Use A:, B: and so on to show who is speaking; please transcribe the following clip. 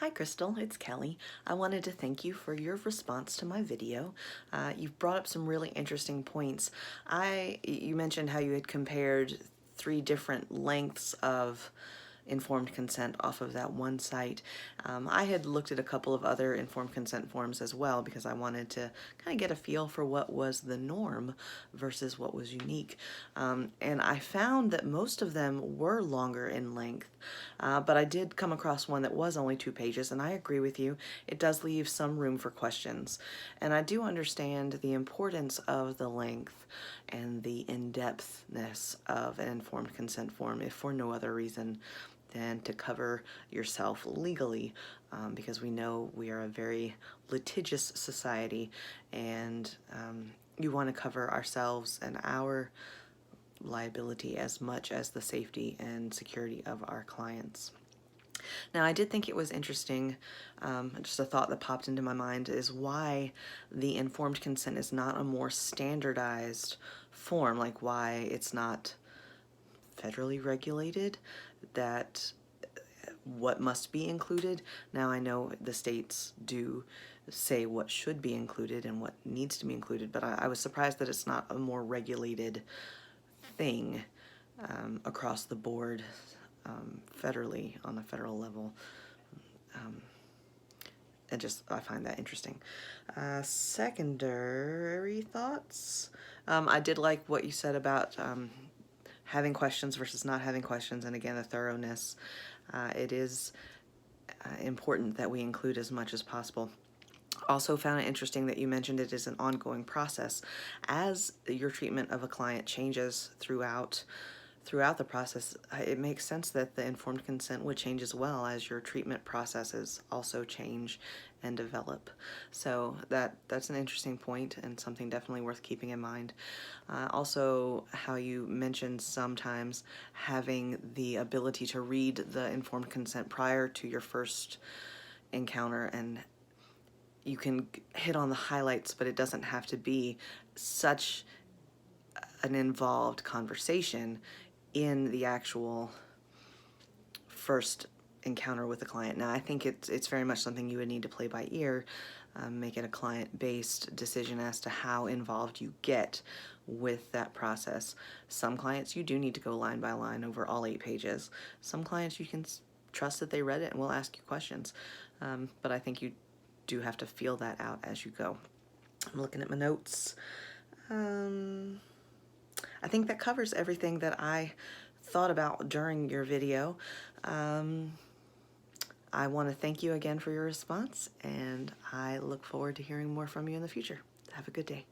A: Hi Crystal, it's Kelly. I wanted to thank you for your response to my video. You've brought up some really interesting points. You mentioned how you had compared 3 different lengths of informed consent off of that one site. I had looked at a couple of other informed consent forms as well because I wanted to kind of get a feel for what was the norm versus what was unique. And I found that most of them were longer in length, but I did come across one that was only 2 pages, and I agree with you. It does leave some room for questions. And I do understand the importance of the length and the in-depthness of an informed consent form, if for no other reason than to cover yourself legally, because we know we are a very litigious society, and you want to cover ourselves and our liability as much as the safety and security of our clients. Now, I did think it was interesting, just a thought that popped into my mind, is why the informed consent is not a more standardized form, like why it's not federally regulated, that what must be included. Now I know the states do say what should be included and what needs to be included, but I was surprised that it's not a more regulated thing across the board federally, on a federal level. I find that interesting. Secondary thoughts. I did like what you said about having questions versus not having questions, and again, the thoroughness. It is important that we include as much as possible. Also found it interesting that you mentioned it is an ongoing process. As your treatment of a client changes throughout the process, it makes sense that the informed consent would change as well as your treatment processes also change and develop. So that's an interesting point and something definitely worth keeping in mind. Also, how you mentioned sometimes having the ability to read the informed consent prior to your first encounter, and you can hit on the highlights, but it doesn't have to be such an involved conversation in the actual first encounter with the client. Now, I think it's very much something you would need to play by ear, make it a client-based decision as to how involved you get with that process. Some clients you do need to go line by line over all 8 pages. Some clients you can trust that they read it and will ask you questions, but I think you do have to feel that out as you go. I'm looking at my notes. I think that covers everything that I thought about during your video. I want to thank you again for your response, and I look forward to hearing more from you in the future. Have a good day.